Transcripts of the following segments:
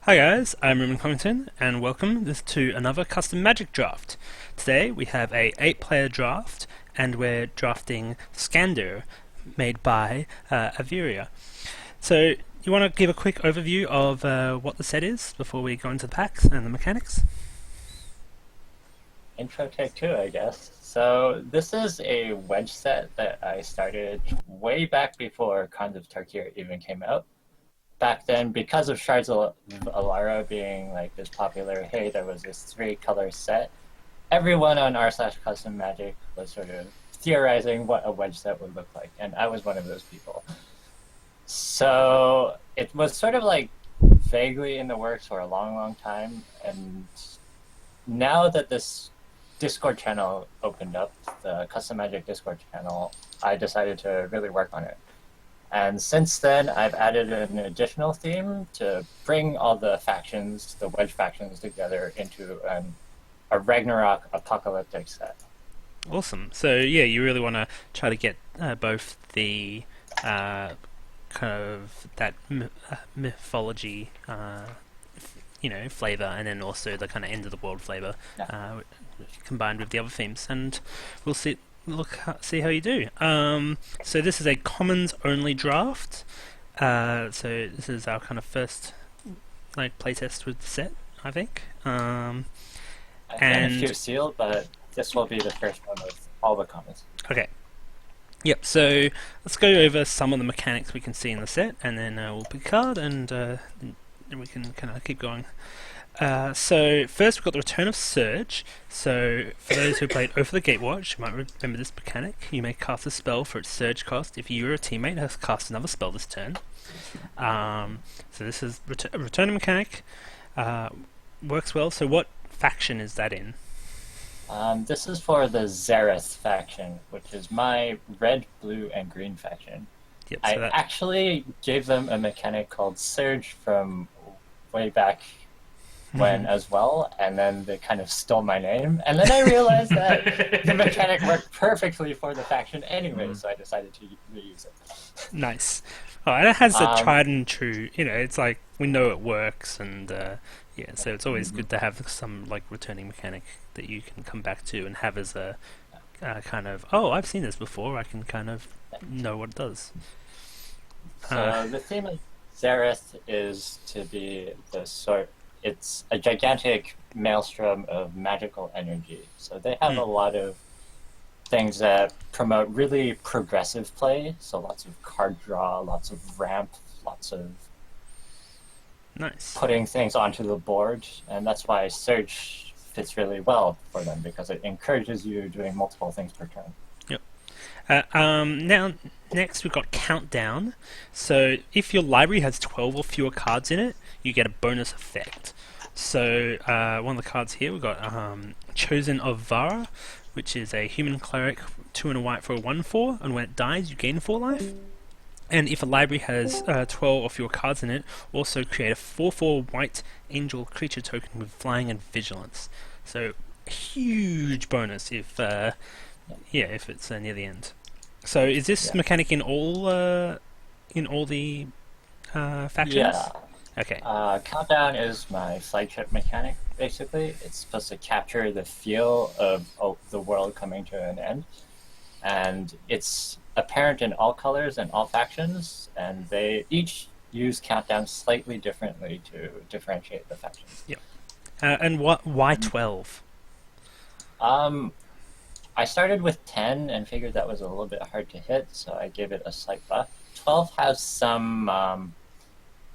Hi guys, I'm Ruben Covington and welcome to another custom Magic draft. Today we have a 8-player draft and we're drafting Skandr made by Evaria. So you want to give a quick overview of what the set is before we go into the packs and the mechanics? Intro take two, I guess. So this is a wedge set that I started way back before Khans of Tarkir even came out. Back then, because of Shards of Alara being like this popular, hey, there was this 3-color set, everyone on r/custom magic was sort of theorizing what a wedge set would look like, and I was one of those people. So it was sort of like vaguely in the works for a long time, and now that this Discord channel opened up, the Custom Magic Discord channel, I decided to really work on it. And since then, I've added an additional theme to bring all the factions, the wedge factions, together into a Ragnarok apocalyptic set. Awesome. So yeah, you really want to try to get both the kind of that mythology, flavor, and then also the kind of end of the world flavor, Yeah. combined with the other themes, and we'll see how you do. So this is a commons only draft. So this is our kind of first playtest with the set, I think. I've done a And few sealed, but this will be the first one with all the comments. okay, yep. So let's go over some of the mechanics we can see in the set, and then we'll pick a card, and then we can kind of keep going. So first we've got the Return of Surge. So for those who played Oath of the Gatewatch, you might remember this mechanic. You may cast a spell for its Surge cost if you or a teammate has cast another spell this turn. So this is a return mechanic. Works well. So what faction is that in? This is for the Zareth faction, which is my red, blue, and green faction. Yep. I So that. actually gave them a mechanic called Surge from way back when as well, and then they kind of stole my name. And then I realized that the mechanic worked perfectly for the faction anyway, so I decided to reuse it. Nice. Oh, and it has a Um, tried and true. It's like we know it works, and yeah. So it's always good to have some returning mechanic that you can come back to and have as a kind of I've seen this before. I can kind of know what it does. so the theme of Zareth is to be it's a gigantic maelstrom of magical energy. So they have a lot of things that promote really progressive play. So lots of card draw, lots of ramp, lots of Nice. putting things onto the board. And that's why Surge fits really well for them, because it encourages you doing multiple things per turn. Yep. Now, next we've got Countdown. So if your library has 12 or fewer cards in it, you get a bonus effect. So one of the cards here we've got Chosen of Vara, which is a human cleric, 2 and a white for a 1/4, and when it dies you gain 4 life. And if a library has 12 or fewer cards in it, also create a 4/4 white angel creature token with flying and vigilance. So huge bonus if if it's near the end. So is this Yeah. mechanic in all the factions? Yeah. Okay. Countdown is my flagship mechanic, basically. It's supposed to capture the feel of the world coming to an end. And it's apparent in all colors and all factions, and they each use Countdown slightly differently to differentiate the factions. Yep. And why 12? I started with 10 and figured that was a little bit hard to hit, so I gave it a slight buff. 12 has some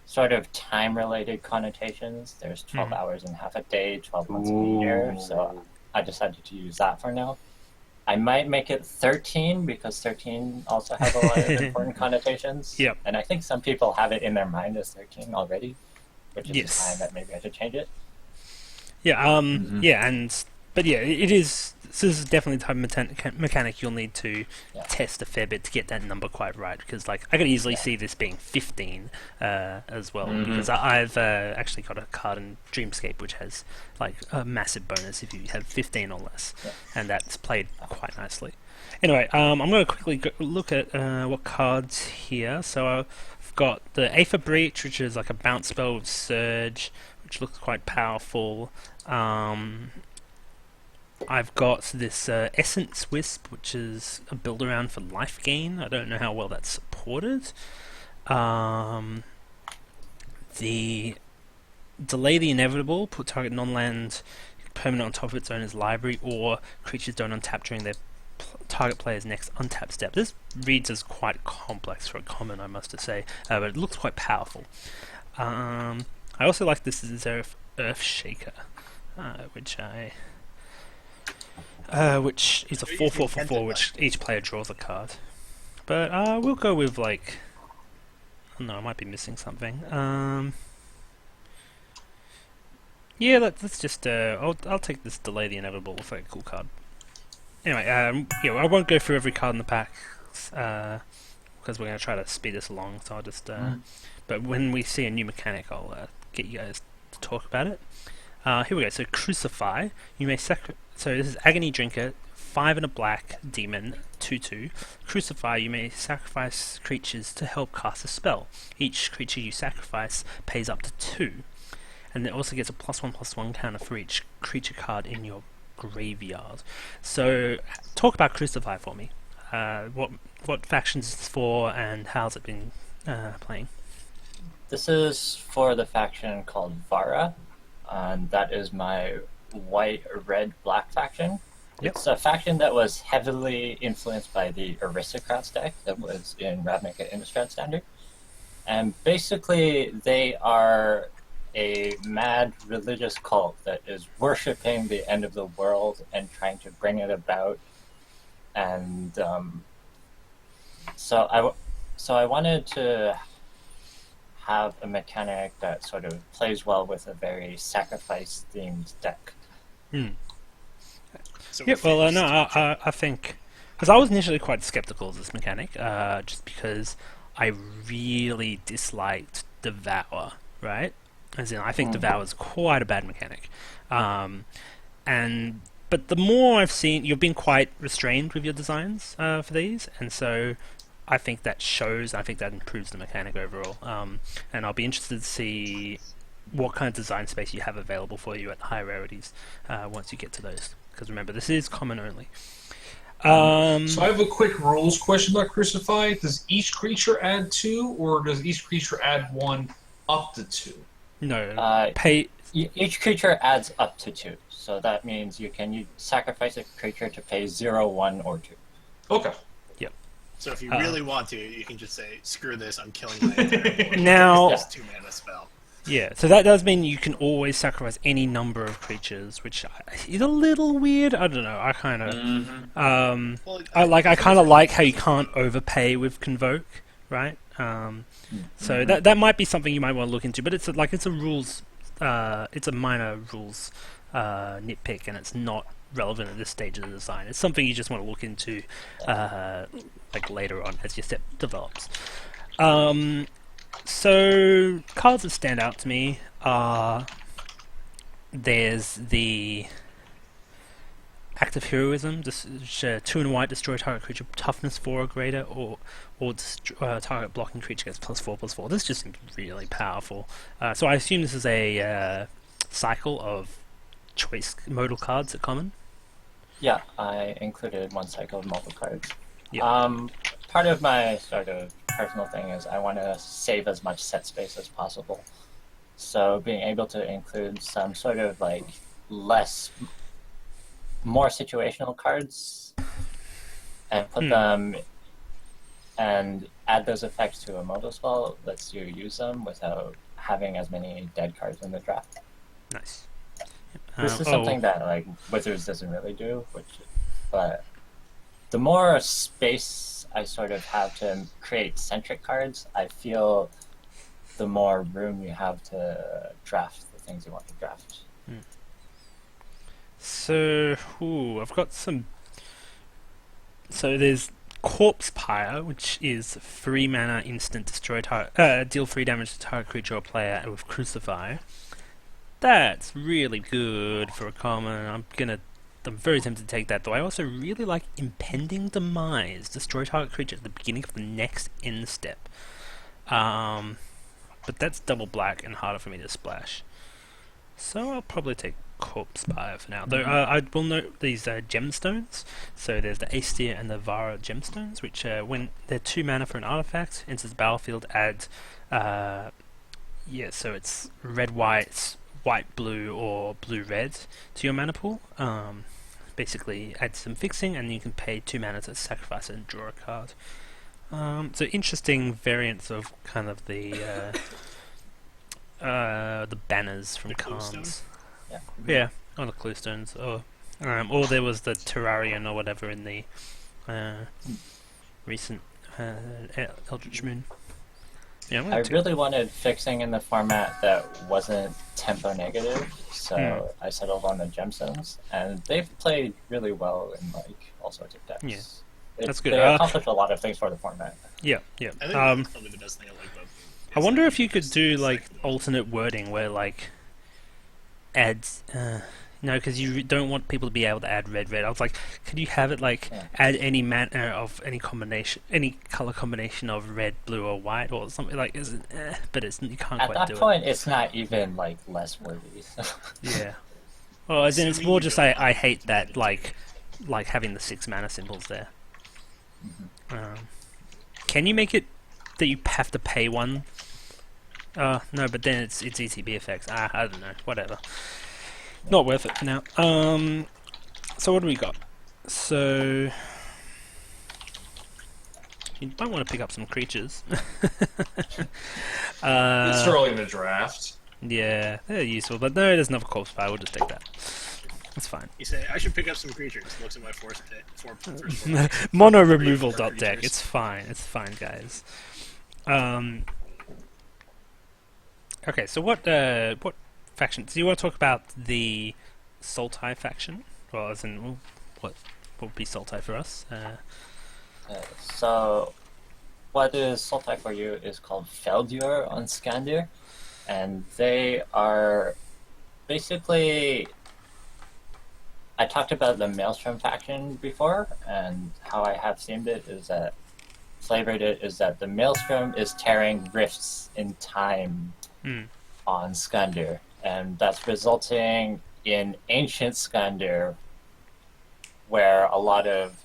sort of time-related connotations. There's 12 hours in half a day, 12 months in a year, so I decided to use that for now. I might make it 13 because 13 also has a lot of important connotations. Yep. And I think some people have it in their mind as 13 already, which is a Yes. sign that maybe I should change it. Yeah. Yeah, but yeah, it is. This is definitely the type of mechanic you'll need to test a fair bit to get that number quite right. Because I could easily see this being 15 as well. Because I've actually got a card in Dreamscape which has a massive bonus if you have 15 or less, and that's played quite nicely. Anyway, I'm going to quickly look at what cards here. So I've got the Aether Breach, which is like a bounce spell with Surge, which looks quite powerful. I've got this Essence Wisp, which is a build around for life gain. I don't know how well that's supported. The Delay the Inevitable, put target non-land permanent on top of its owner's library, or creatures don't untap during their target player's next untap step. This reads as quite complex for a common, I must say, but it looks quite powerful. I also like this Earth Shaker, which is a 4/4 for 4, which each player draws a card. But we'll go with like. No, I might be missing something. Yeah, let's just. I'll take this Delay the Inevitable. Looks like a cool card. Anyway, yeah, I won't go through every card in the pack because we're going to try to speed this along. So I'll just. But when we see a new mechanic, I'll get you guys to talk about it. Here we go. So Crucify. You may So this is Agony Drinker, 5 and a black demon, 2/2. Crucify. You may sacrifice creatures to help cast a spell. Each creature you sacrifice pays up to 2. And it also gets a +1/+1 counter for each creature card in your graveyard. So, talk about Crucify for me. What factions it's for, and how's it been playing? This is for the faction called Vara, and that is my white, red, black faction. Yep. It's a faction that was heavily influenced by the Aristocrats deck that was in Ravnica Innistrad Standard. And basically, they are a mad religious cult that is worshipping the end of the world and trying to bring it about. And so I wanted to have a mechanic that sort of plays well with a very sacrifice-themed deck. So Yeah, well, no, I think... Because I was initially quite skeptical of this mechanic, just because I really disliked Devour, right? As in, I think Devour is quite a bad mechanic. But the more I've seen... You've been quite restrained with your designs for these, and so I think that shows, I think that improves the mechanic overall. And I'll be interested to see what kind of design space you have available for you at high rarities once you get to those. Because remember, this is common only. So I have a quick rules question about Crucify. Does each creature add 2, or does each creature add 1 up to 2? No, pay... Each creature adds up to 2. So that means you can sacrifice a creature to pay 0, 1, or 2. Okay. Yep. So if you really want to, you can just say, "Screw this! I'm killing my entire board." Now- It's 2-mana spell. Yeah, so that does mean you can always sacrifice any number of creatures, which is a little weird. I don't know. I kind of, Well, I kind of like how you can't overpay with Convoke, right? So that might be something you might want to look into. But it's a rules, it's a minor rules nitpick, and it's not relevant at this stage of the design. It's something you just want to look into, like later on as your set develops. So, cards that stand out to me are... There's the Act of Heroism, 2 and white, destroy target creature toughness 4 or greater, or target blocking creature gets +4/+4. This just seems really powerful. So I assume this is a cycle of choice modal cards at common? Yeah, I included one cycle of multiple cards. Yep. Part of my sort of personal thing is I want to save as much set space as possible. So being able to include some sort of like more situational cards and put them and add those effects to a modal spell lets you use them without having as many dead cards in the draft. Nice. This is something that like Wizards doesn't really do, but the more space I sort of have to create centric cards, I feel the more room you have to draft the things you want to draft. So, I've got some... So there's Corpse Pyre, which is 3 mana instant, destroy deal 3 damage to target creature or player with Crucify. That's really good for a common. I'm very tempted to take that, though. I also really like Impending Demise. Destroy target creature at the beginning of the next end step. But that's double black and harder for me to splash. So I'll probably take Corpse Spire for now. Though I will note these gemstones. So there's the Aesir and the Evaria gemstones, which when they're 2 mana for an artifact, enters the battlefield, add so it's red white, white blue, or blue red to your mana pool. Basically add some fixing, and you can pay 2 mana to sacrifice it and draw a card. So interesting variants of kind of the banners from The clue cards. Yeah. Yeah, or the clue stones, or there was the Terrarian or whatever in the recent Eldritch Moon. Yeah, I really wanted fixing in the format that wasn't tempo negative, so I settled on the gemstones, and they've played really well in like all sorts of decks. Yeah. That's good. They accomplished a lot of things for the format. Yeah. I think that's probably the best thing I like about them. I wonder if you could do like alternate wording where like adds. No, because you don't want people to be able to add red. I was like, could you have it like add any mana of any combination, any color combination of red, blue, or white, or something like? But you can't At quite that do point, it's not even like less worthy. Yeah. Well, as in, it's more just I hate that like having the 6 mana symbols there. Can you make it that you have to pay one? No, but then it's ETB effects. I don't know. Whatever. Not worth it for now. So what do we got? So you might want to pick up some creatures. It's early in the draft. Yeah, they're useful, but no, there's another Corpse Fire. We'll just take that. That's fine. You say I should pick up some creatures. Looks at my first Mono removal dot deck. It's fine. It's fine, guys. Okay, so what factions? Do you want to talk about the Sultai faction? Well, as in, what would be Sultai for us? So, what is Sultai for you is called Feldur on Skandr, and they are basically. I talked about the Maelstrom faction before, and how I have flavored it is that the Maelstrom is tearing rifts in time on Skandr, and that's resulting in ancient Skandr, where a lot of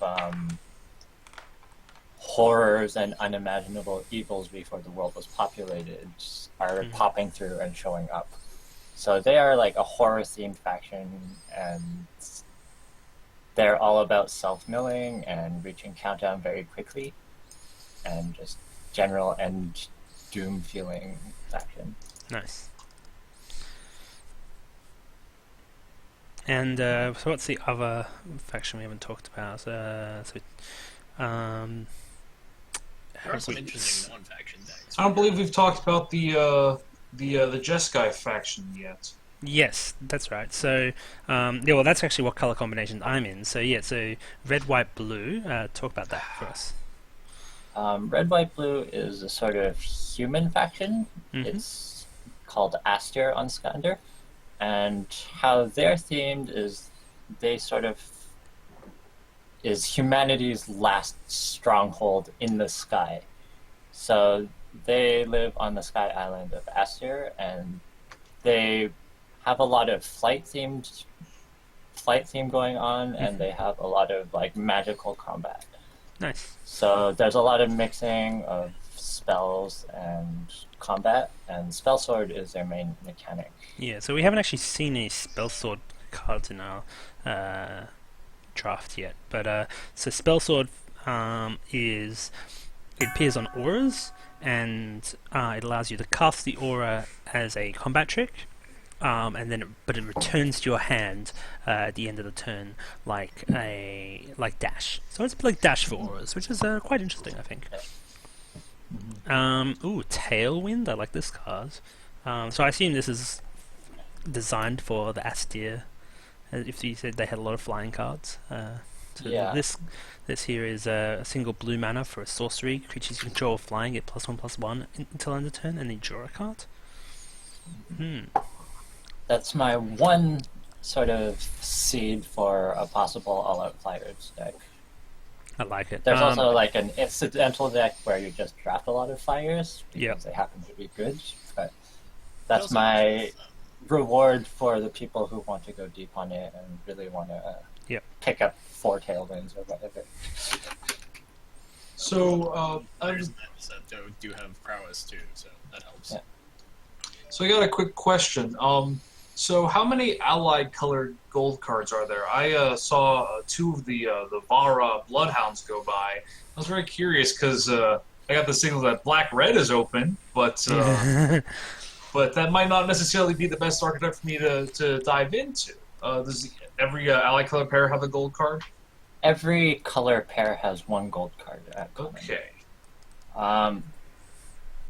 horrors and unimaginable evils before the world was populated are popping through and showing up. So they are like a horror-themed faction, and they're all about self-milling and reaching countdown very quickly, and just general end doom feeling faction. Nice. And so what's the other faction we haven't talked about? There are some interesting non-faction decks. I don't believe we've talked about the Jeskai faction yet. Yes, that's right. So, well, that's actually what color combination I'm in. So, yeah, so red, white, blue. Talk about that for us. Red, white, blue is a sort of human faction. It's called Astyr on Skandr. And how they're themed is they sort of is humanity's last stronghold in the sky. So they live on the sky island of Astyr, and they have a lot of flight theme going on, and they have a lot of like magical combat. Nice. So there's a lot of mixing of spells and combat, and spell sword is their main mechanic. Yeah, so we haven't actually seen any spell sword cards in our draft yet, but so spell sword it appears on auras, and it allows you to cast the aura as a combat trick. And then but it returns to your hand at the end of the turn like dash. So it's like dash for auras, which is quite interesting, I think. Tailwind. I like this card. So I assume this is designed for the Astyr. If you said they had a lot of flying cards. This here is a single blue mana for a sorcery. Creatures you control flying get +1/+1 until end of turn, and then draw a card. That's my one sort of seed for a possible all-out flyers deck. I like it. There's also like an incidental deck where you just draft a lot of fires because Yep. they happen to be good. But It that's also my makes sense, reward for the people who want to go deep on it and really want to Yep. pick up 4 tailwinds or whatever. So, players in that set do have prowess too, so that helps. Yeah. So I got a quick question. So how many allied colored gold cards are there? I saw 2 of the Vara Bloodhounds go by. I was very curious because I got the signal that black-red is open, but but that might not necessarily be the best archetype for me to dive into. Does every allied color pair have a gold card? Every color pair has 1 gold card at common. Okay.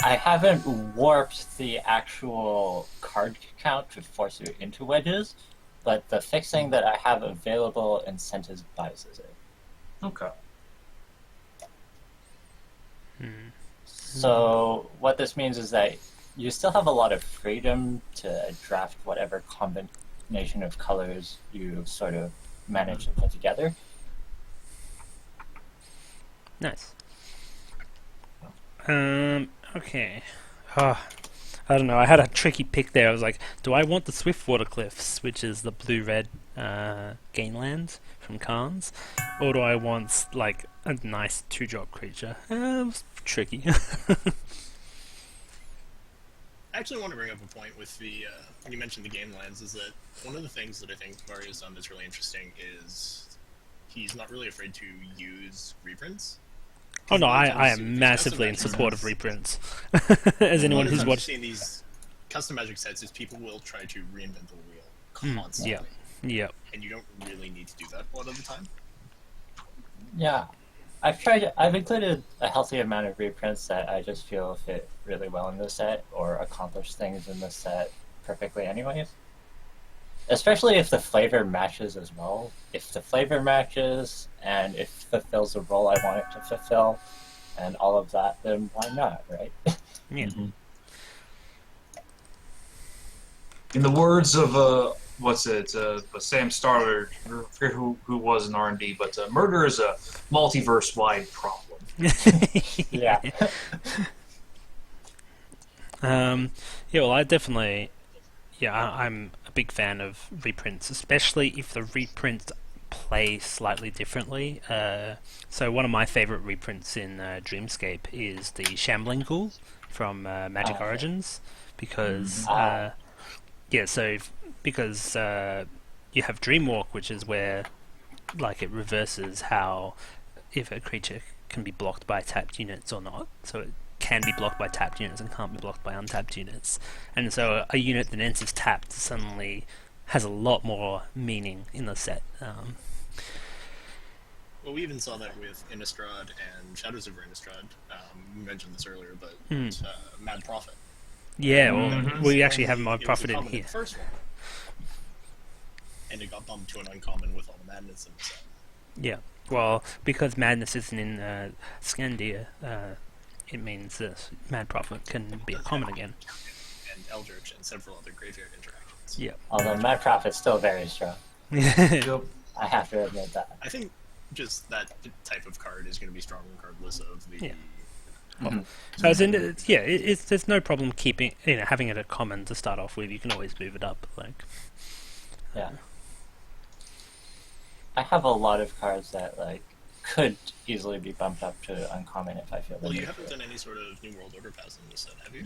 I haven't warped the actual card count to force you into wedges, but the fixing that I have available incentivizes it. Okay. So what this means is that you still have a lot of freedom to draft whatever combination of colors you sort of manage to put together. Nice. Okay. I don't know. I had a tricky pick there. I was like, do I want the Swiftwater Cliffs, which is the blue-red Gainland from Khans, or do I want like a nice 2-drop creature? It was tricky. I actually want to bring up a point with the when you mentioned the game lands, is that one of the things that I think Vario's done that's really interesting is he's not really afraid to use reprints. Oh no, I Sometimes am these massively in custom support of sets- reprints. As anyone a lot of who's times watched, you see in these custom Magic sets is people will try to reinvent the wheel Mm, constantly, yeah, and you don't really need to do that a lot of the time. Yeah. I've included a healthy amount of reprints that I just feel fit really well in the set or accomplish things in the set perfectly anyways. Especially if the flavor matches as well. If the flavor matches and it fulfills the role I want it to fulfill and all of that, then why not, right? yeah. In the words of Sam Starler, I forget who was in R&D, but murder is a multiverse-wide problem. Yeah. Yeah, well, I definitely, I'm a big fan of reprints, especially if the reprints play slightly differently. So one of my favorite reprints in Dreamscape is the Shambling Ghoul from Magic Okay. Origins, because because you have Dreamwalk, which is where like it reverses how if a creature can be blocked by tapped units or not. So it can be blocked by tapped units and can't be blocked by untapped units. And so a unit that enters tapped suddenly has a lot more meaning in the set. Well, we even saw that with Innistrad and Shadows over Innistrad. We mentioned this earlier, but Mad Prophet. Yeah, well, we actually have my It was Prophet a in common here. the first one, and it got bumped to an uncommon with all the madness in the set. Yeah, well, because Madness isn't in Skandr, it means that Mad Prophet can be a common again. And Eldritch and several other graveyard interactions. Yeah. Although Mad Prophet's still very strong. Yep. I have to admit that. I think just that type of card is going to be strong regardless of the. Yeah. So as in, there's no problem keeping, having it a common to start off with. You can always move it up. Like, Yeah. I have a lot of cards that could easily be bumped up to uncommon if I feel the Well, you need haven't for it. done any sort of New World Order pass in this set, have you?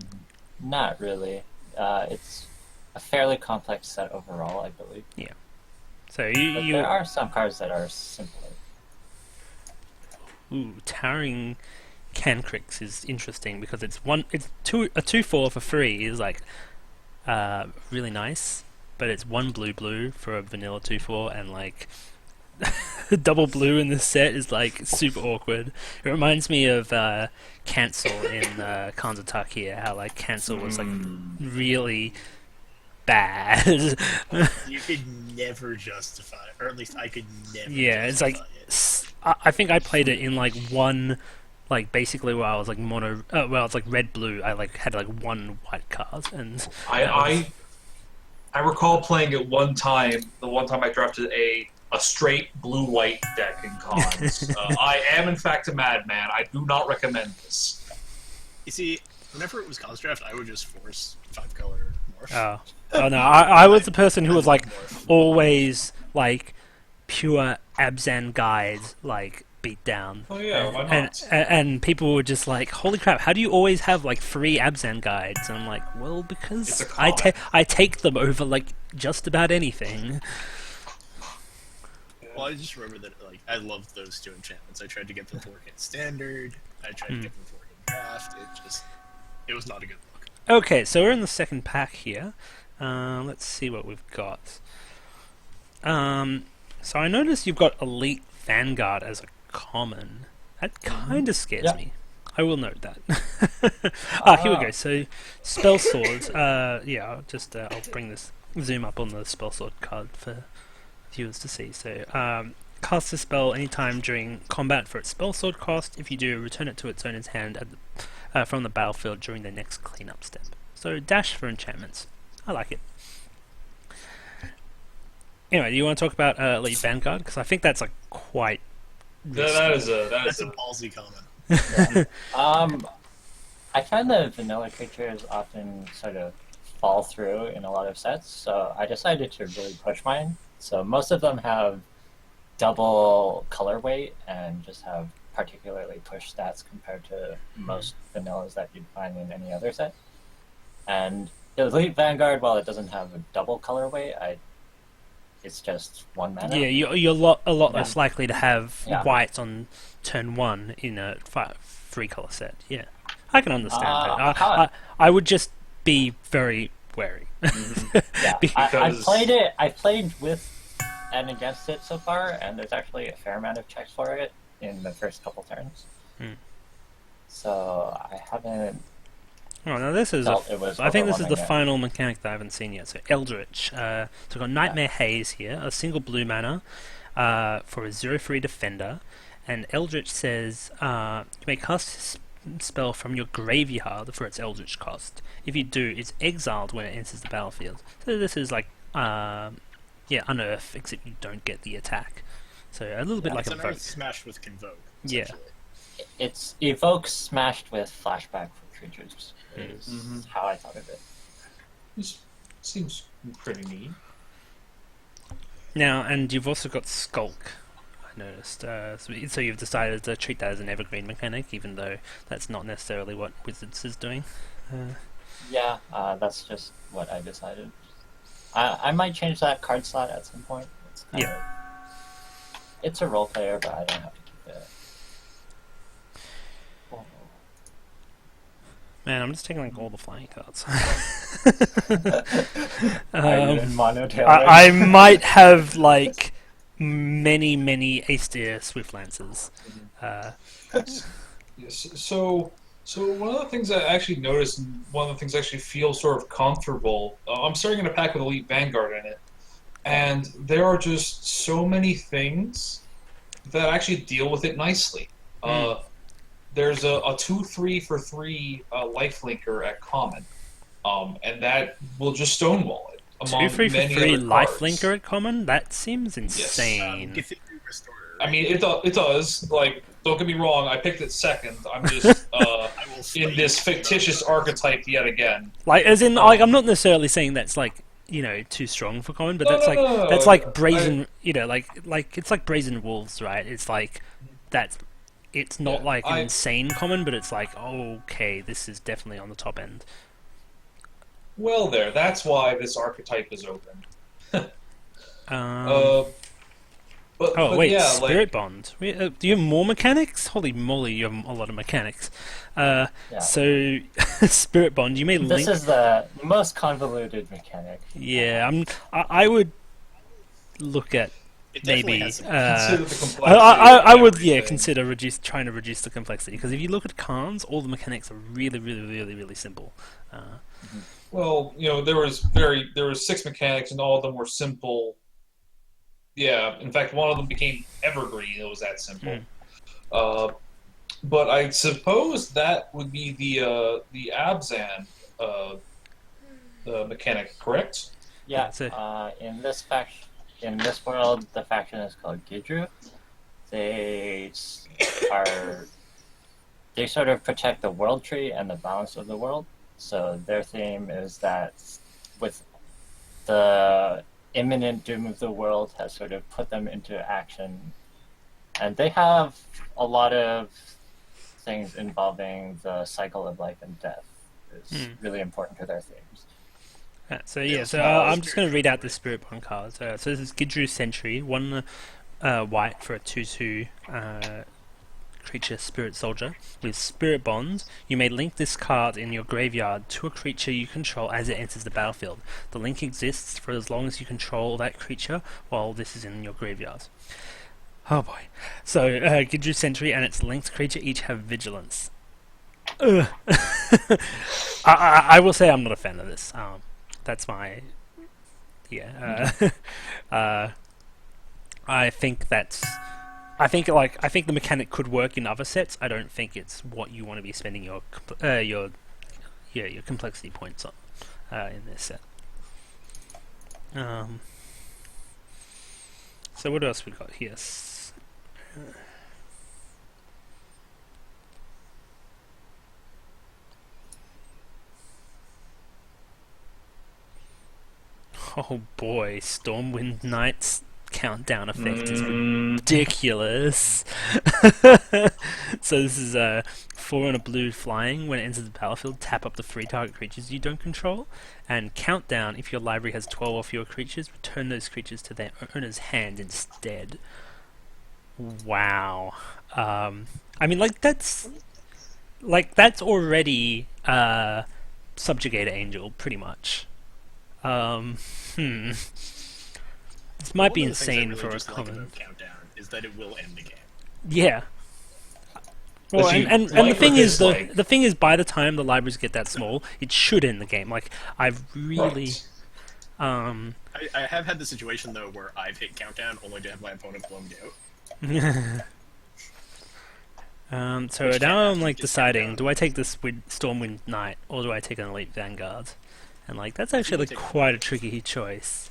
Not really. It's a fairly complex set overall, I believe. so But you there are some cards that are simpler. Towering Cancrix is interesting because it's a 2/4 for free is like really nice, but it's 1 blue for a vanilla 2/4 and like double blue in this set is like super awkward. It reminds me of Cancel in Kanzatak here, how like Cancel was like really bad. You could never justify, or at least I could never. Yeah, it's like I think I played it in like one, like basically where I was like mono, well it's like red blue. I like had like 1 white card, and I recall playing it one time. The one time I drafted a a straight blue-white deck in cons. I am, in fact, a madman. I do not recommend this. You see, whenever it was Cons Draft, I would just force 5-color morph. Oh no, I was the person who was like always like pure Abzan guides like beat down. Oh yeah, why not? And people were just like, holy crap, how do you always have like 3 Abzan guides? And I'm like, well, It's because a comic. I take them over like just about anything. Well, I just remember that like I loved those 2 enchantments. I tried to get them to work in Standard. I tried to get them to work in Draft. It was not a good look. Okay, so we're in the second pack here. Let's see what we've got. So I noticed you've got Elite Vanguard as a common. That kind of scares me. I will note that. Here we go. So Spell Sword. Yeah, I'll bring this zoom up on the Spell Sword card for viewers to see. So cast a spell anytime during combat for its Spell Sword cost. If you do, return it to its owner's hand from the battlefield during the next cleanup step. So dash for enchantments. I like it. Anyway, do you want to talk about Elite Vanguard? Because I think that's like quite. That's a ballsy comment. I find that vanilla creatures often sort of fall through in a lot of sets, so I decided to really push mine. So most of them have double color weight and just have particularly push stats compared to most vanillas that you'd find in any other set. And Elite Vanguard, while it doesn't have a double color weight, it's just 1 mana. Yeah, you're a lot less likely to have whites on turn 1 in a 3-color set. Yeah, I can understand that. I would just be very wary. Yeah, I played with and against it so far, and there's actually a fair amount of checks for it in the first couple turns. So I haven't. Oh, now this is. I think this is the final mechanic that I haven't seen yet. So Eldritch. So we've got Nightmare Haze here, a single blue mana for a 0/3 defender, and Eldritch says you may cast a spell from your graveyard for its Eldritch cost. If you do, it's exiled when it enters the battlefield. So this is like Unearth, except you don't get the attack. So a little bit like it's a Unearth vote. smashed with Convoke. Yeah. It's Evoke smashed with Flashback for creatures. Is how I thought of it. This seems pretty neat. Now, and you've also got Skulk, I noticed. So you've decided to treat that as an evergreen mechanic, even though that's not necessarily what Wizards is doing. Yeah, that's just what I decided. I might change that card slot at some point. It's a role player, but I don't have to keep it. Man, I'm just taking like all the flying cards. I might have like many Aesir Swift Lancers. Yes. So one of the things I actually noticed, and one of the things I actually feel sort of comfortable. I'm starting in a pack with Elite Vanguard in it, and there are just so many things that actually deal with it nicely. There's a 2/3 for 3 lifelinker at common, and that will just stonewall it. 2/3 for 3 lifelinker at common? That seems insane. Yes. I mean, it does. Like, don't get me wrong, I picked it second. I'm just in this fictitious archetype yet again. Like, as in, like, I'm not necessarily saying that's like, too strong for common, but that's like brazen. It's like brazen wolves, right? It's like it's not like an insane common, but it's like, okay, this is definitely on the top end. Well, that's why this archetype is open. Spirit Bond. Do you have more mechanics? Holy moly, you have a lot of mechanics. So, Spirit Bond, you may link... This is the most convoluted mechanic. Yeah, I would look at maybe... Consider the complexity I would, everything. consider trying to reduce the complexity, because if you look at Khans, all the mechanics are really simple. Well, there was 6 mechanics, and all of them were simple. Yeah, in fact, one of them became evergreen. It was that simple. But I suppose that would be the Abzan mechanic, correct? Yeah. In this faction, in this world, the faction is called Gidru. They are they sort of protect the world tree and the balance of the world. So their theme is that with the imminent doom of the world has sort of put them into action, and they have a lot of things involving the cycle of life and death. Is really important to their themes. So yeah, so I'm just going to read out the Spirit Bond cards. So this is Gidru Sentry, 1 white for a 2/2 creature Spirit Soldier. With Spirit Bonds, you may link this card in your graveyard to a creature you control as it enters the battlefield. The link exists for as long as you control that creature while this is in your graveyard. Oh boy. So Gidru Sentry and its linked creature each have Vigilance. I will say I'm not a fan of this. That's my I think the mechanic could work in other sets. I don't think it's what you want to be spending your complexity points on in this set. So what else we got here? Oh boy, Stormwind Knight's countdown effect is ridiculous. So this is 4 and a blue flying. When it enters the battlefield, tap up to 3 target creatures you don't control. And countdown, if your library has 12 or fewer creatures, return those creatures to their owner's hand instead. Wow. I mean, that's already Subjugator Angel, pretty much. This might be insane for a common. Countdown is that it will end the game. Yeah. Well, and the thing is, the thing is, by the time the libraries get that small, it should end the game. Like, I've really, I have had the situation though where I've hit countdown only to have my opponent blown out. So now I'm like deciding: do I take this Stormwind Knight or do I take an Elite Vanguard? And like that's actually quite a tricky choice.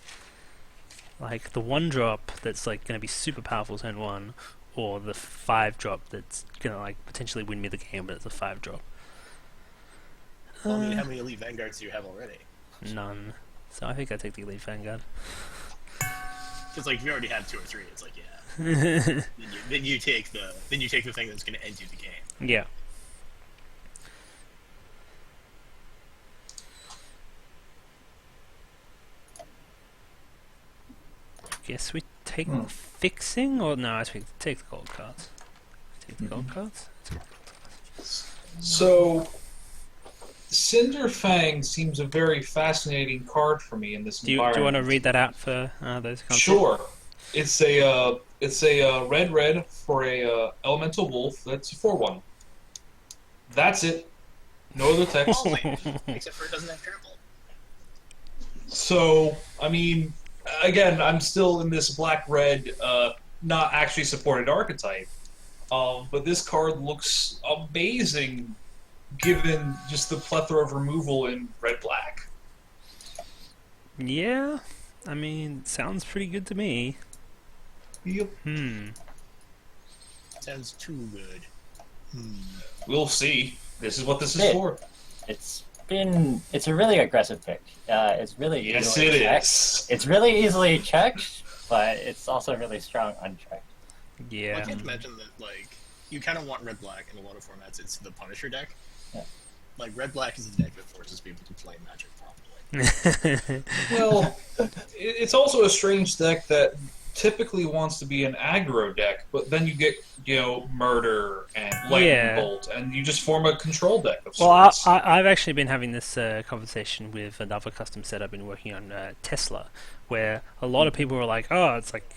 Like the 1-drop that's like going to be super powerful turn 1, or the 5-drop that's going to like potentially win me the game, but it's a 5-drop. Well, I mean, how many Elite Vanguards do you have already? None. So I think I take the Elite Vanguard. Because like if you already have 2 or 3, it's like yeah. then you take the thing that's going to end you the game. Yeah. Guess we take the fixing, or no? I take the gold cards. Take the gold cards. So, Cinderfang seems a very fascinating card for me in this environment. Do you want to read that out for those concepts? Sure. It's a red for a elemental wolf. That's a 4/1. That's it. No other text. Except for it doesn't have trample. So, I mean, again, I'm still in this black-red, not actually supported archetype. But this card looks amazing, given just the plethora of removal in red-black. Yeah, I mean, sounds pretty good to me. Yep. Sounds too good. We'll see. This is what this is for. It's a really aggressive pick. It's really easily checked. It's really easily checked, but it's also really strong unchecked. Yeah. Well, I can't imagine that, like, you kind of want red-black in a lot of formats. It's the Punisher deck. Yeah. Like, red-black is a deck that forces people to play Magic properly. Well, it's also a strange deck that typically wants to be an aggro deck, but then you get, murder and lightning bolt, and you just form a control deck of sorts. Well, I've actually been having this conversation with another custom set I've been working on, Tesla, where a lot of people were like, "Oh, it's like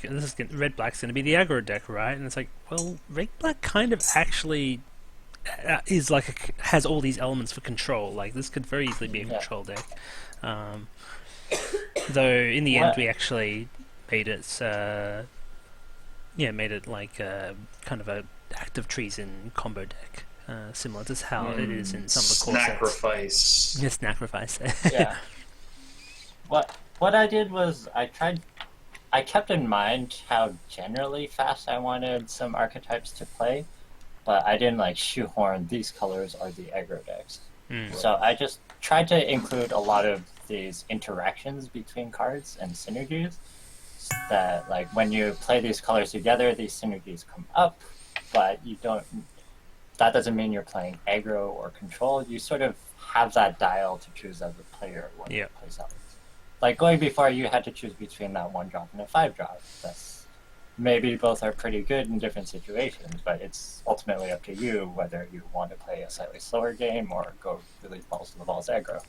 red black's going to be the aggro deck, right?" And it's like, well, red black kind of actually is like has all these elements for control. Like this could very easily be a control deck. Though in the end, we actually made it like kind of a active treason combo deck, similar to how it is in some of the core sets. Snacrifice. Sacrifice. Yeah. What I did was I tried I kept in mind how generally fast I wanted some archetypes to play, but I didn't like shoehorn these colors or the aggro decks. So I just tried to include a lot of these interactions between cards and synergies. That like when you play these colors together, these synergies come up, but you don't. That doesn't mean you're playing aggro or control. You sort of have that dial to choose as a player when you play something. Like going before, you had to choose between that 1-drop and a 5-drop. That's maybe both are pretty good in different situations, but it's ultimately up to you whether you want to play a slightly slower game or go really balls to the balls aggro.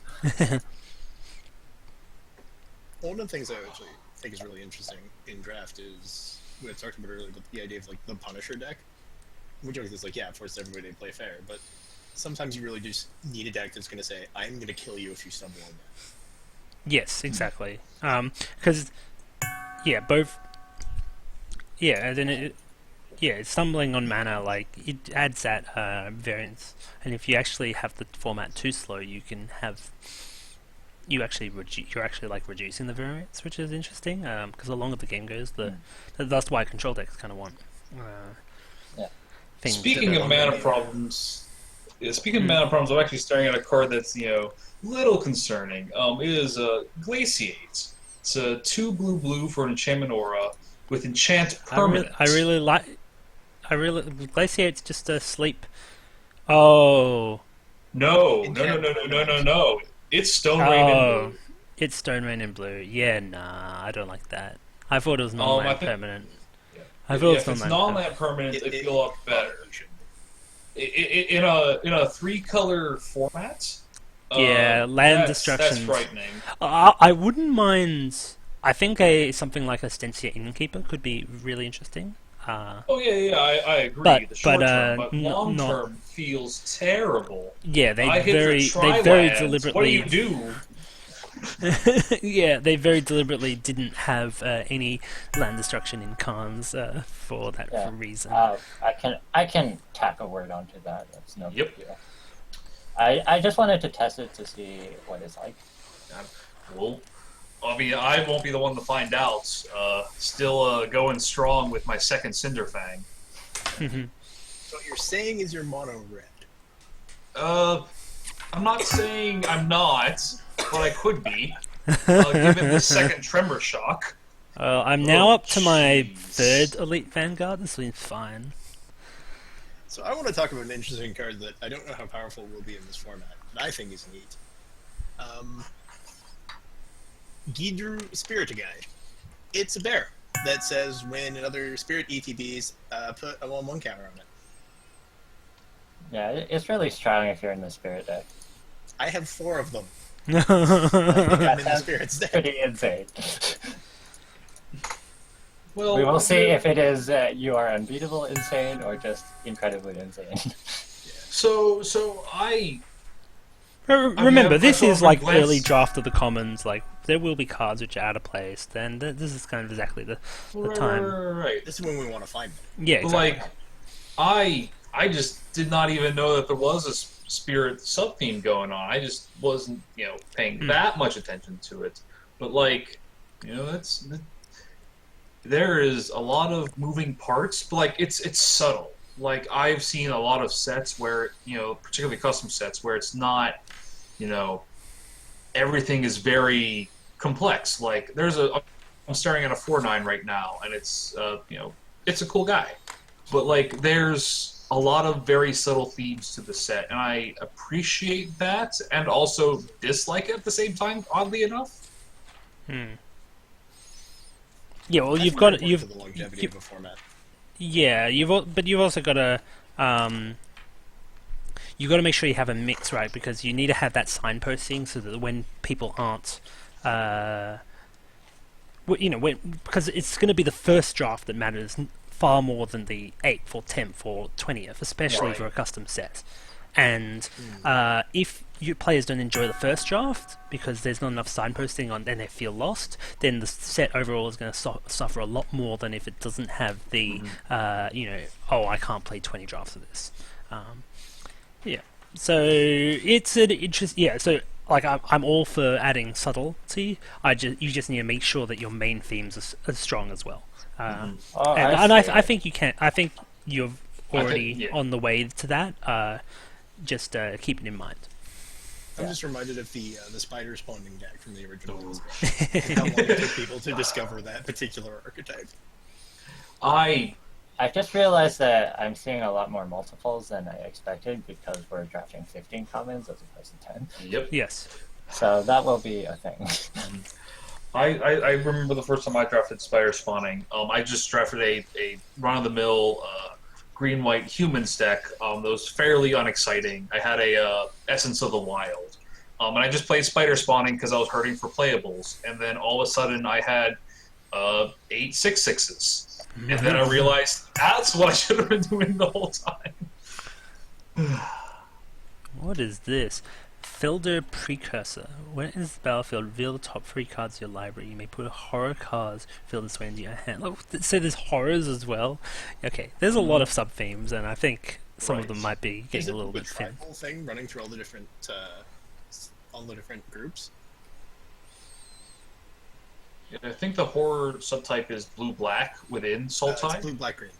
One of the things I actually think is really interesting in draft is we had talked about earlier, but the idea of like the Punisher deck. We joke this like, yeah, it forces everybody to play fair, but sometimes you really just need a deck that's going to say, "I'm going to kill you if you stumble on that." Yes, exactly. Because both. Yeah, and then stumbling on mana, like it adds that variance, and if you actually have the format too slow, you can have. You're actually like reducing the variance, which is interesting. Because the longer the game goes, that's why control decks kind of want. Speaking of mana problems, I'm actually staring at a card that's little concerning. It is Glaciate. It's a 2 blue for an enchantment aura with enchant permanent. I really Glaciate's just a sleep. Oh. No. It's Stone Rain in blue. It's Stone Rain in blue. Yeah, nah, I don't like that. I thought it was non-land permanent. If it's non-land permanent, it'd feel a lot better. In a 3-color format. Land destruction. That's frightening. I wouldn't mind. I think something like a Stencia Innkeeper could be really interesting. I agree. The short term, but long term feels terrible. Yeah, they very deliberately. What do you do? Yeah, they very deliberately didn't have any land destruction in Khans for that reason. I can tack a word onto that. That's no big deal. I just wanted to test it to see what it's like. Well, I mean, I won't be the one to find out. Still going strong with my second Cinderfang. So what you're saying is you're mono red. I'm not saying I'm not, but I could be. Given the second Tremor Shock. I'm now up to my 3rd Elite Vanguard. This seems fine. So I want to talk about an interesting card that I don't know how powerful it will be in this format, but I think is neat. Gidru Spirit Guide. It's a bear that says when another Spirit ETBs, put a 1/1 counter on it. Yeah, it's really strong if you're in the Spirit deck. I have 4 of them. I'm in the Spirit's deck. Pretty insane. Well, we will see if it is you are unbeatable insane or just incredibly insane. So I remember, this is like early draft of the commons. Like there will be cards which are out of place. Then this is kind of exactly the time. Right. This is when we want to find them. Yeah, exactly. Like I just did not even know that there was a Spirit sub theme going on. I just wasn't paying that much attention to it. But there is a lot of moving parts, but it's subtle. Like I've seen a lot of sets where particularly custom sets where it's not everything is very complex. Like I'm staring at a 4/9 right now, and it's it's a cool guy, but there's a lot of very subtle themes to the set, and I appreciate that and also dislike it at the same time, oddly enough. Yeah, well, you've the longevity of a format. Yeah, you've also got to you've got to make sure you have a mix, right? Because you need to have that signposting so that when people aren't, because it's going to be the first draft that matters far more than the 8th or 10th or 20th, especially for a custom set. And if your players don't enjoy the first draft because there's not enough signposting on and they feel lost, then the set overall is going to suffer a lot more than if it doesn't have the I can't play 20 drafts of this. So it's an interest. Yeah, so like I'm all for adding subtlety. You just need to make sure that your main themes are strong as well. Oh, And I see. I think you can. I think you're I already think, yeah. on the way to that. Just keep it in mind. I'm just reminded of the spider spawning deck from the original Discord. And how long it took people to discover that particular archetype. I just realized that I'm seeing a lot more multiples than I expected because we're drafting 15 commons as opposed to 10. Yep. Yes. So that will be a thing. I remember the first time I drafted Spider Spawning. I just drafted a run-of-the-mill green-white humans deck that was fairly unexciting. I had a Essence of the Wild. And I just played Spider Spawning because I was hurting for playables. And then all of a sudden I had 8 6/6s. And then I realized that's what I should have been doing the whole time. What is this? Filter Precursor. When it enters the battlefield, reveal the top 3 cards of your library. You may put horror cards filled this way into your hand. Oh, so there's horrors as well? Okay, there's a lot of sub-themes, and I think some of them might be Is getting it a little the bit thin. tribal thing running through all the different groups? Yeah, I think the horror subtype is blue-black within Soul It's Tide. blue, black, green.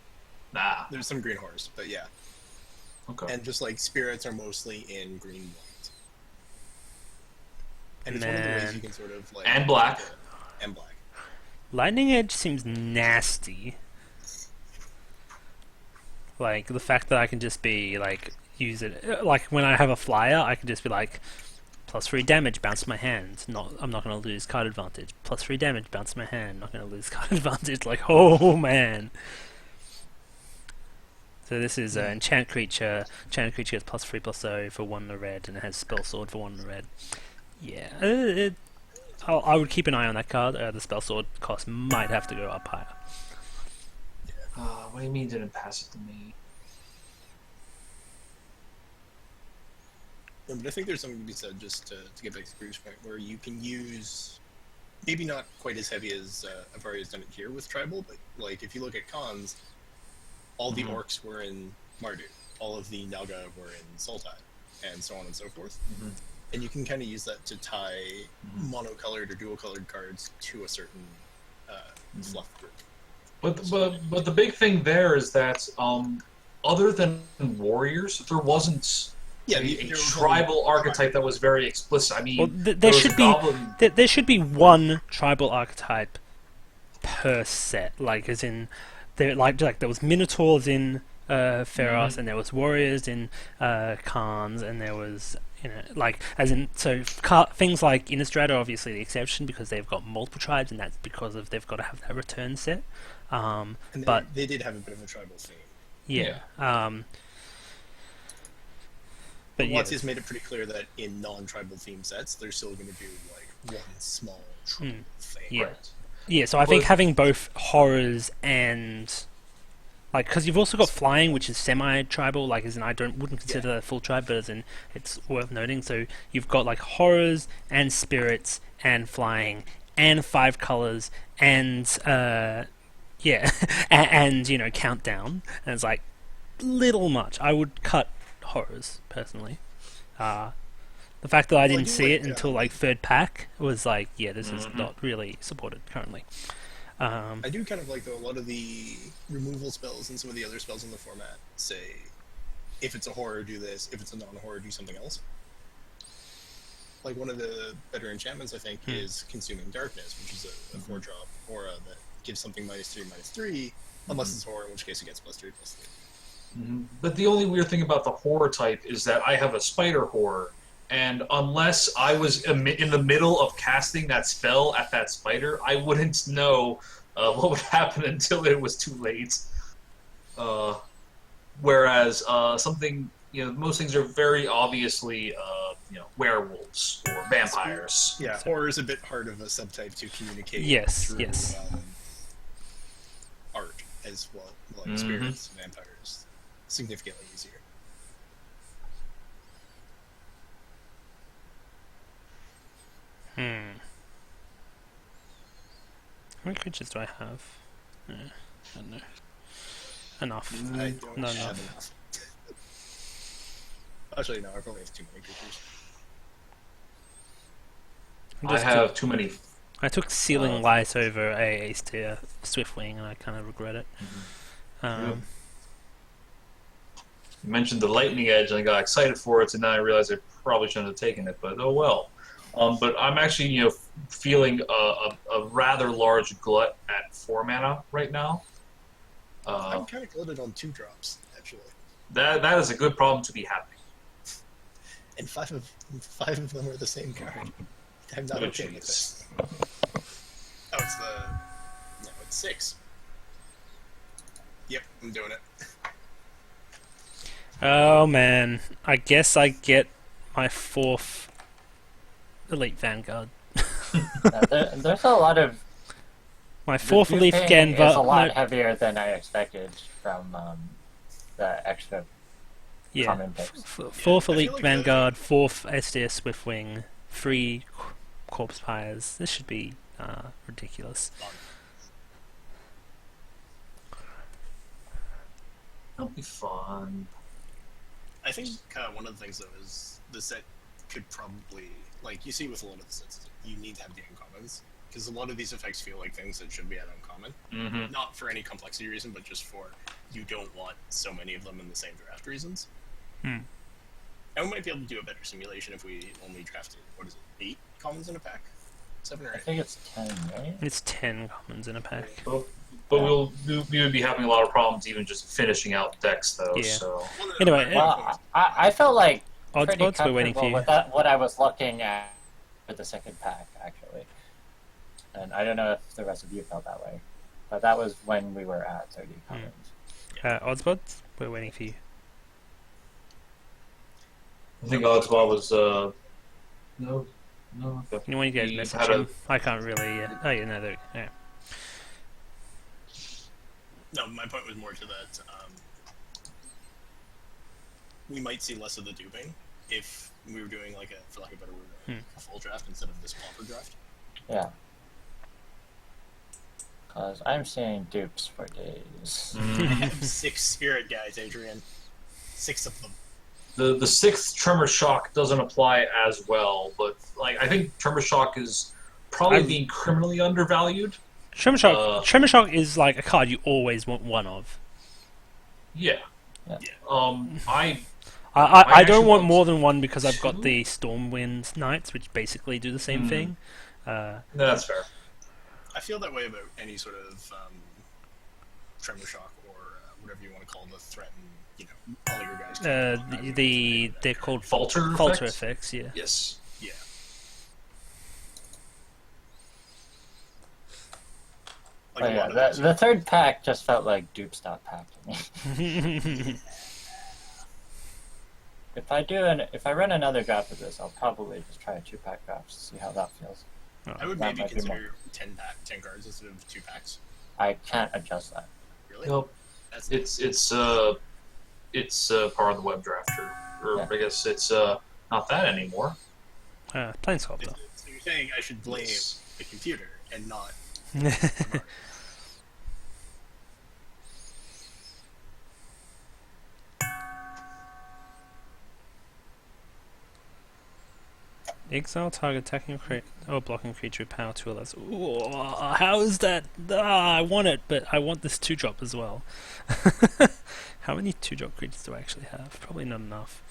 Nah. There's some green horrors, but yeah. Okay. And just like spirits are mostly in green, white. And it's one of the ways Man. you can sort of like And black. And black. Lightning Edge seems nasty. Like, the fact that I can just be, like, use it... Like, when I have a flyer, I can just be like, +3 damage, bounce my hand. I'm not going to lose card advantage. +3 damage, bounce my hand. Not going to lose card advantage. Like, oh, man. So this is an enchant creature. Enchanted creature gets +3/+0 for 1 in the red, and it has spell sword for 1 in the red. Yeah, I would keep an eye on that card. The spell sword cost might have to go up higher. What do you mean didn't pass it to me? No, but I think there's something to be said just to get back to Bruce's point, where you can use maybe not quite as heavy as Evaria has done it here with tribal, but like if you look at cons, all the orcs were in Mardu, all of the Naga were in Sultai, and so on and so forth. And you can kind of use that to tie monocolored or dual-colored cards to a certain fluff group. But the big thing there is that other than warriors, there wasn't a tribal archetype that was very explicit. I mean, Well, there should be there should be one tribal archetype per set, like as in there there was minotaurs in Feroz, and there was warriors in Khans, and there was things like Innistrad are obviously the exception because they've got multiple tribes, and that's because they've got to have that return set. And but they did have a bit of a tribal theme. yeah. But yeah, Watsy's made it pretty clear that in non-tribal theme sets, they're still going to do like one small tribal thing. Yeah. Right. Yeah, so I think having both horrors and because you've also got flying, which is semi-tribal, like as in wouldn't consider that a full tribe, but as in it's worth noting. So you've got like horrors and spirits and flying and 5 colors and and countdown, and it's like little much. I would cut horrors personally. The fact that I didn't see it until like 3rd pack was like, yeah, this is not really supported currently. I do kind of like, though, a lot of the removal spells and some of the other spells in the format say, if it's a horror, do this. If it's a non-horror, do something else. Like, one of the better enchantments, I think, is Consuming Darkness, which is a 4-drop aura that gives something -3/-3, unless it's horror, in which case it gets +3/+3. But the only weird thing about the horror type is that I have a spider horror, and unless I was in the middle of casting that spell at that spider, I wouldn't know what would happen until it was too late. Whereas something, most things are very obviously, werewolves or vampires. Yeah, horror is a bit hard of a subtype to communicate through art as well. Like spirits, vampires, significantly easier. How many creatures do I have? I don't know. Enough. I don't Not have enough. enough. Actually, no, I probably have too many creatures. I have too many. I took Sealing Light over a Ace Tier Swiftwing, and I kind of regret it. You mentioned the Lightning Edge, and I got excited for it, and now I realize I probably shouldn't have taken it. But oh well. But I'm actually, feeling a rather large glut at 4 mana right now. I'm kind of glutted on 2 drops, actually. That is a good problem to be having. And 5 of them are the same card. I'm not okay with this. Oh, it's 6. Yep, I'm doing it. Oh man, I guess I get my 4th Elite Vanguard. There's a lot of... My 4th Elite Duping Vanguard. is a lot heavier than I expected from the extra common picks. 4th Elite like Vanguard, 4th SDS Swiftwing, 3 Corpse Pyres. This should be ridiculous. That'll be fun. I think one of the things, though, is the set could probably... Like, you see with a lot of the sets, you need to have the uncommons. Because a lot of these effects feel like things that should be at uncommon. Mm-hmm. Not for any complexity reason, but just for you don't want so many of them in the same draft reasons. And we might be able to do a better simulation if we only drafted, 8 commons in a pack? 7 or 8? I think it's 10, right? It's 10 commons in a pack. But we would be having a lot of problems even just finishing out decks, though. Yeah. So Anyway, Well, I felt like pretty Odds, we're waiting for comfortable you. with that, what I was looking at for the second pack, actually. And I don't know if the rest of you felt that way. But that was when we were at 30 commons. Odds, we're waiting for you. I think Oddsball was no. Okay. You want to He message had him? I can't really. Oh yeah, no, there. Yeah. No, my point was more to that. We might see less of the duping if we were doing for lack of a better word, a full draft instead of this pauper draft. Yeah. Because I'm seeing dupes for days. I have 6 spirit guys, Adrian. 6 of them. The 6th Tremor Shock doesn't apply as well, but I think Tremor Shock is probably being criminally undervalued. Tremor Shock is like a card you always want one of. Yeah. I actually don't want want more than one because I've got 2. the Stormwind Knights, which basically do the same thing. No, that's fair. I feel that way about any sort of tremor shock or whatever you want to call the threaten. All your guys. They're called Falter effects. Yeah. Yes. Yeah. The third pack just felt like dupe stop pack to me. If I run another draft of this, I'll probably just try a 2-pack draft to see how that feels. I would That maybe might be consider 10 cards instead of 2 packs. I can't adjust that. Really? Nope. It's part of the web drafter, or Yeah. I guess it's not that anymore. Planesculptor. So you're saying I should blame the computer and not. Exile target attacking or blocking creature with power 2 or less. Ooh, how is that? I want it, but I want this 2-drop as well. How many 2-drop creatures do I actually have? Probably not enough.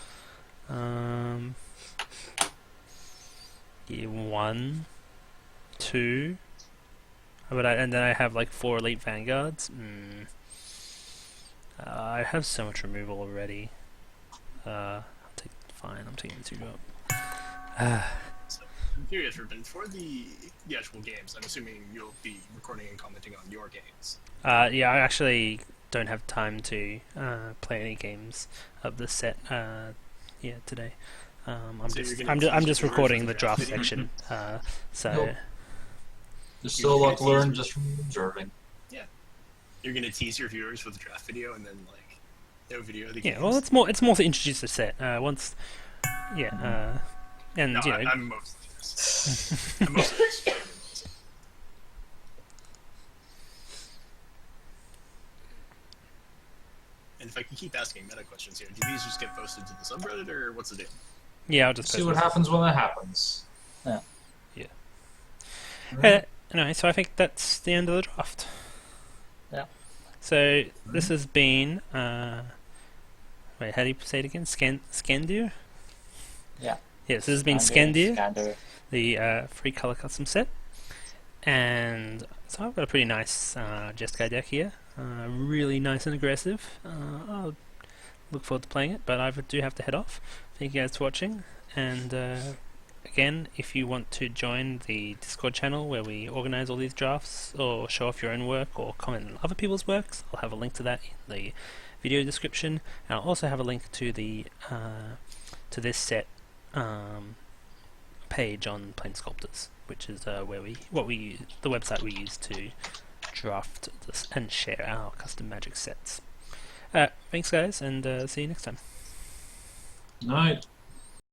Yeah, 1, 2. And then I have 4 Elite Vanguards. I have so much removal already. Fine, I'm taking the 2-drop. So, I'm curious, Ruben, for the actual games, I'm assuming you'll be recording and commenting on your games. Yeah, I actually don't have time to play any games of the set. Today. I'm just recording the draft section. So. There's still a lot to learn just from observing. Yeah, you're gonna tease your viewers with a draft video and then no video of the games. Yeah, well, it's more to introduce the set. And No, you know. I'm mostly just. I'm mostly just explaining this. And if I can keep asking meta questions here, do these just get posted to the subreddit, or what's the deal? Yeah, I'll just See what happens when that happens. Yeah. Yeah. Anyway, so I think that's the end of the draft. Yeah. So this has been wait, how do you say it again? Skandr? Yeah. Yes, this has been Skandr, Skandr. the free color custom set. And so I've got a pretty nice Jeskai deck here. Really nice and aggressive. I'll look forward to playing it, but I do have to head off. Thank you guys for watching. And again, if you want to join the Discord channel where we organize all these drafts, or show off your own work, or comment on other people's works, I'll have a link to that in the video description. And I'll also have a link to the to this set page on Plane Sculptors, which is the website we use to draft this and share our custom Magic sets. Thanks guys, and see you next time. Night.